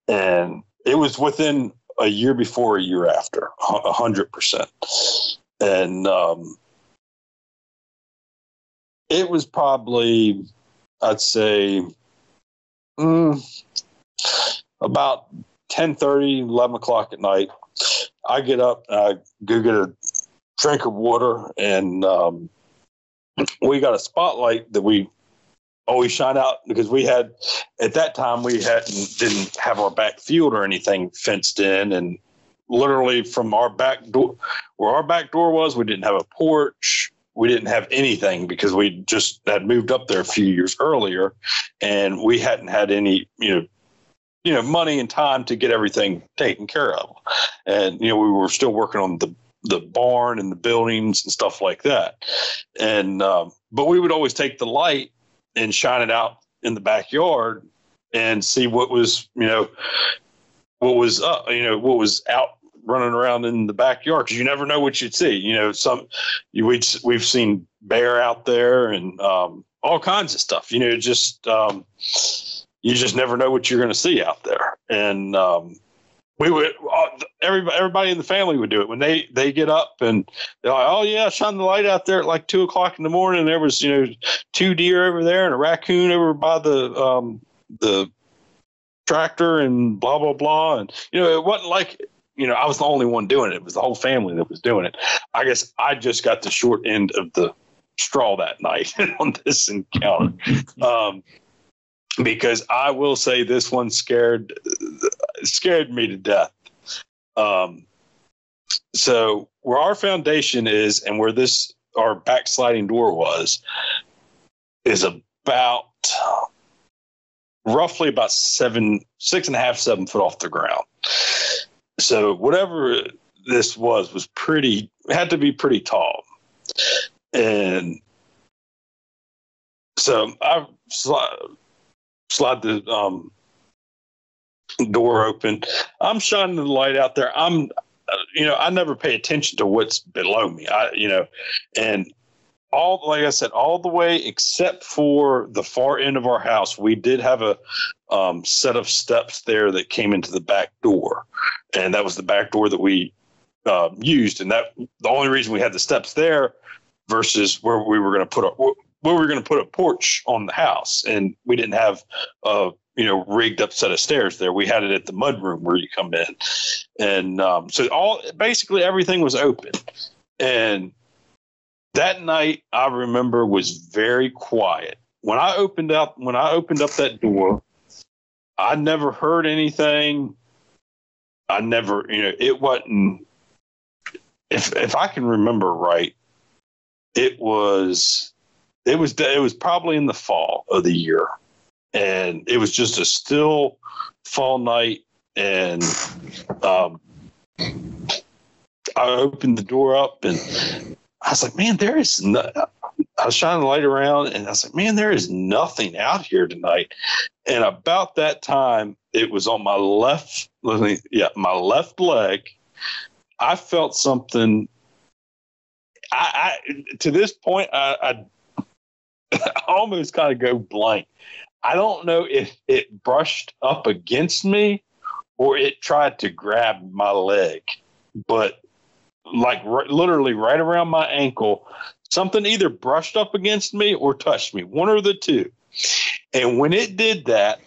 B: And it was within a year before, a year after, 100%. And it was probably, I'd say, about 10:30, 11 o'clock at night. I get up, I go get a drink of water, and we got a spotlight that we always shine out, because at that time didn't have our back field or anything fenced in, and literally from our back door, where our back door was, we didn't have a porch. We didn't have anything because we just had moved up there a few years earlier, and we hadn't had any, money and time to get everything taken care of. And, we were still working on the barn and the buildings and stuff like that. And, but we would always take the light and shine it out in the backyard and see what was out running around in the backyard, because you never know what you'd see. We've seen bear out there and all kinds of stuff. You just never know what you're going to see out there. And we would everybody in the family would do it when they get up, and they're like, oh yeah, shine the light out there at like 2 o'clock in the morning. There was 2 deer over there and a raccoon over by the tractor and blah blah blah. And it wasn't like I was the only one doing it. It was the whole family that was doing it. I guess I just got the short end of the straw that night on this encounter. Because I will say this one scared me to death. So where our foundation is, and where our backsliding door was, is roughly about 6.5, 7 foot off the ground. So whatever this was had to be pretty tall. And so I slide the door open. I'm shining the light out there. I'm I never pay attention to what's below me. And like I said, all the way except for the far end of our house, we did have a set of steps there that came into the back door, and that was the back door that we used. And that the only reason we had the steps there versus where we were going to put a porch on the house, and we didn't have rigged up set of stairs there. We had it at the mud room where you come in, and so basically everything was open. And that night, I remember, was very quiet. When I opened up that door, I never heard anything. I never, it wasn't. If I can remember right, it was probably in the fall of the year, and it was just a still fall night. And I opened the door up, and I was like, man, I was shining the light around, and I was like, man, there is nothing out here tonight. And about that time, it was on my left leg. I felt something. I to this point, I almost kind of go blank. I don't know if it brushed up against me or it tried to grab my leg, but literally right around my ankle, something either brushed up against me or touched me, one or the two. And when it did that,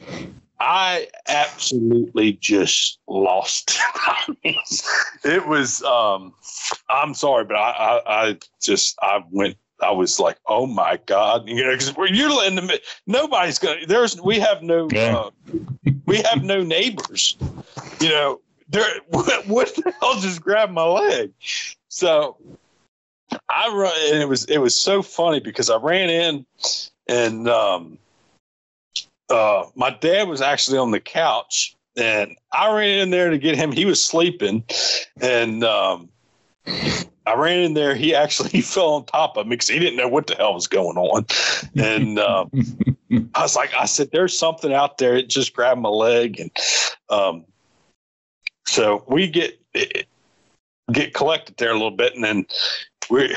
B: I absolutely just lost it. It was, I'm sorry, but I was like, oh my God, because you're letting them, nobody's going to, we have no neighbors, what the hell just grabbed my leg? So I run, and it was so funny because I ran in, and my dad was actually on the couch, and I ran in there to get him. He was sleeping, and I ran in there. He fell on top of me because he didn't know what the hell was going on. And I said, there's something out there. It just grabbed my leg. And so we get collected there a little bit. And then we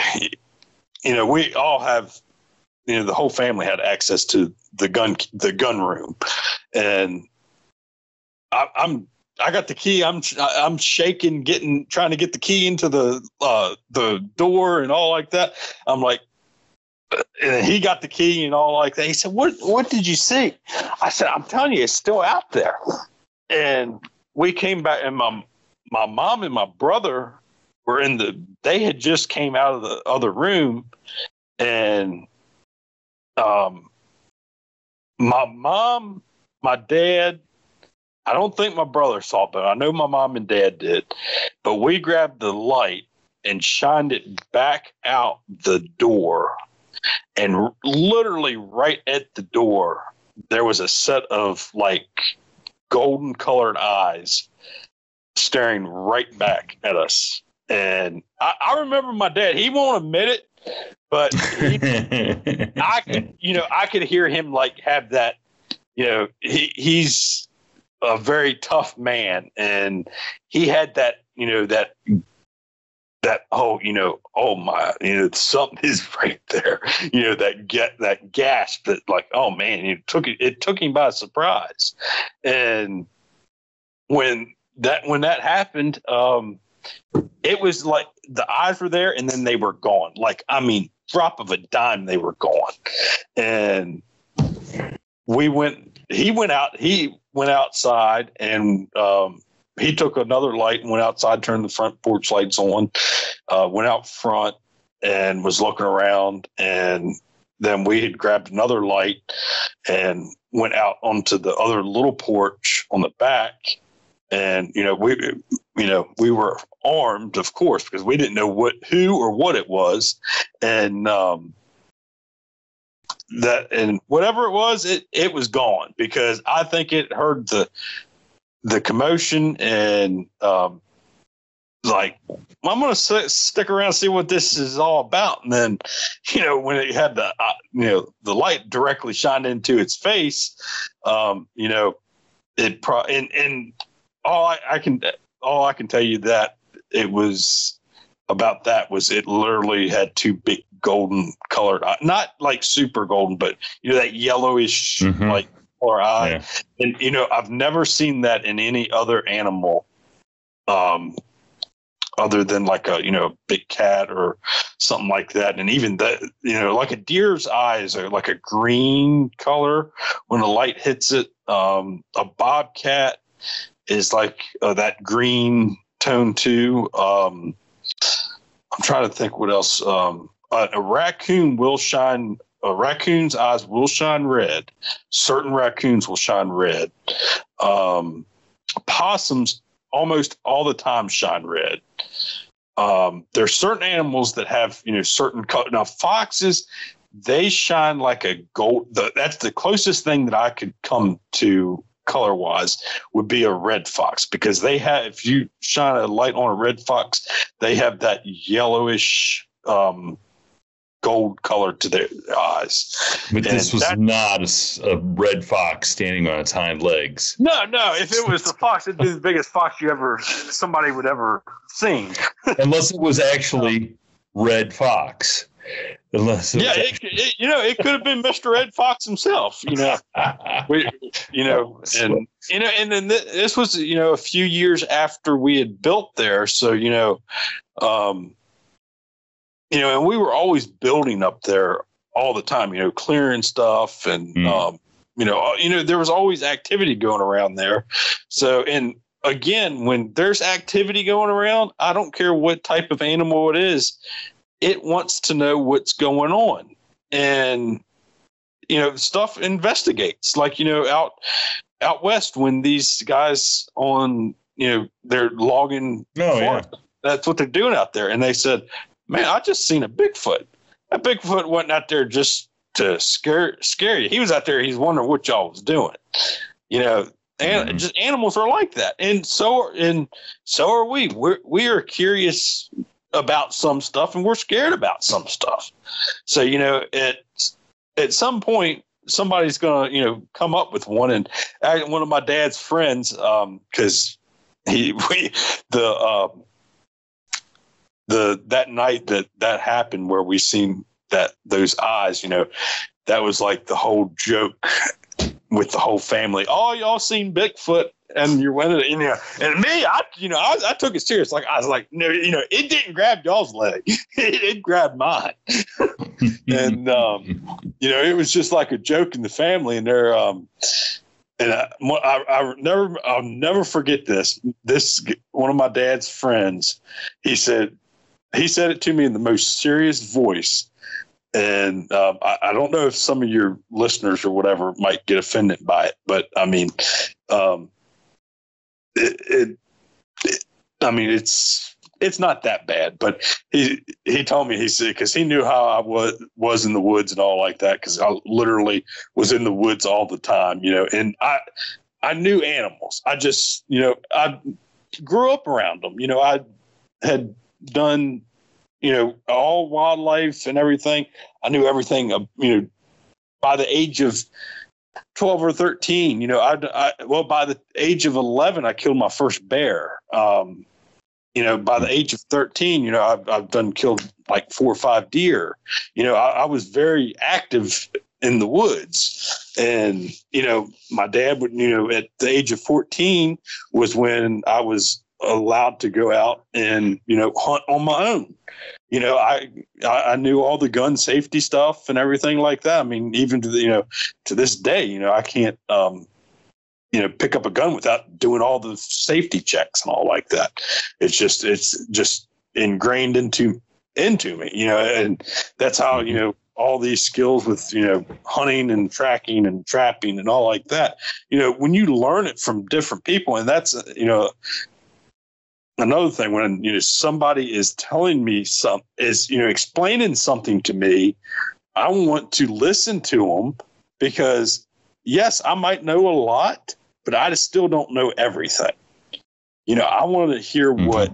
B: all have, the whole family had access to the gun room. And I got the key. I'm shaking, trying to get the key into the door and all like that. I'm like, and he got the key and all like that. He said, "What did you see?" I said, "I'm telling you, it's still out there." And we came back, and my mom and my brother were they had just came out of the other room, and my mom, my dad. I don't think my brother saw it, but I know my mom and dad did. But we grabbed the light and shined it back out the door. And literally right at the door, there was a set of golden colored eyes staring right back at us. And I remember my dad, he won't admit it, but I could hear him have that, he's a very tough man, and he had that, oh my, something is right there, that gasp that oh man, it took him by surprise. And when that happened, it was like the eyes were there and then they were gone. Drop of a dime, they were gone. And he went outside, and he took another light and went outside, turned the front porch lights on, went out front and was looking around. And then we had grabbed another light and went out onto the other little porch on the back. And, we were armed, of course, because we didn't know who or what it was. And, and whatever it was, it was gone, because I think it heard the commotion and I'm going to stick around and see what this is all about. And then, when it had the light directly shined into its face, it and all I can tell you that it was about that was it literally had two big golden colored eye, not like super golden, but that yellowish like color eye. Yeah. And I've never seen that in any other animal other than like a big cat or something like that. And even that, like a deer's eyes are like a green color when the light hits it. A bobcat is like that green tone too. I'm trying to think what else. A raccoon will shine. A raccoon's eyes will shine red. Certain raccoons will shine red. Possums almost all the time shine red. There's certain animals that have certain color. Now foxes, they shine like a gold. That's the closest thing that I could come to color wise would be a red fox, because they have, if you shine a light on a red fox, they have that yellowish gold color to their eyes.
A: But this was not a red fox standing on its hind legs.
B: No. If it was the fox, it'd be the biggest fox somebody would ever seen.
A: Unless it was actually Red Fox.
B: It could have been Mr. Red Fox himself. And then this was a few years after we had built there, so and we were always building up there all the time, clearing stuff, and there was always activity going around there. So, and again, when there's activity going around, I don't care what type of animal it is, it wants to know what's going on. And, stuff investigates, like, out west when these guys on, they're logging.
A: Oh, yeah.
B: That's what they're doing out there. And they said, man, I just seen a Bigfoot. That Bigfoot wasn't out there just to scare you. He was out there. He's wondering what y'all was doing. And just animals are like that. And so are we. We are curious about some stuff, and we're scared about some stuff. So, at some point, somebody's going to, come up with one. And one of my dad's friends, because that night that happened where we seen those eyes, that was like the whole joke with the whole family. Oh, y'all seen Bigfoot, and you're winning it, And me, I took it serious. Like I was like, no, it didn't grab y'all's leg, it grabbed mine, and it was just like a joke in the family, and they're and I'll never forget this. This one of my dad's friends, he said it to me in the most serious voice. And I don't know if some of your listeners or whatever might get offended by it, but I mean, it's not that bad. But he told me, he said, because he knew how I was in the woods and all like that, because I literally was in the woods all the time, and I knew animals. I just, I grew up around them. I had done, all wildlife and everything. I knew everything, by the age of 12 or 13, by the age of 11, I killed my first bear. By the age of 13, I've killed like 4 or 5 deer. I was very active in the woods. And, my dad would, at the age of 14 was when I was allowed to go out and, hunt on my own. I knew all the gun safety stuff and everything like that. I mean, even to this day, I can't, pick up a gun without doing all the safety checks and all like that. It's just ingrained into me, and that's how, all these skills with, hunting and tracking and trapping and all like that, when you learn it from different people, and that's, another thing, when somebody is telling me explaining something to me, I want to listen to them, because yes, I might know a lot, but I just still don't know everything. I want to hear what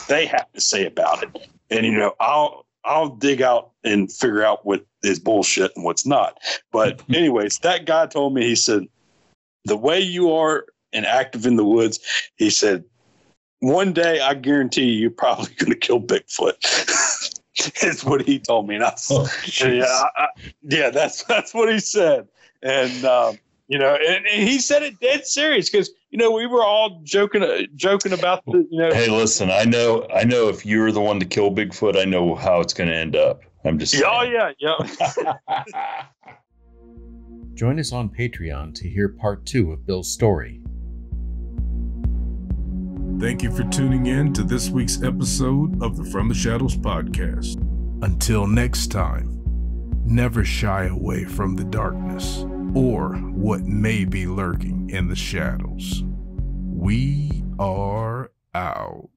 B: they have to say about it, and I'll dig out and figure out what is bullshit and what's not. But anyways, that guy told me, he said, the way you are and active in the woods, he said, one day I guarantee you're probably going to kill Bigfoot. Is what he told me. And that's what he said. And, you know, and he said it dead serious because, you know, we were all joking about the, you know.
A: Hey, listen, I know if you're the one to kill Bigfoot, I know how it's going to end up. I'm just saying.
B: Oh, yeah.
C: Join us on Patreon to hear part 2 of Bill's story.
D: Thank you for tuning in to this week's episode of the From the Shadows podcast. Until next time, never shy away from the darkness or what may be lurking in the shadows. We are out.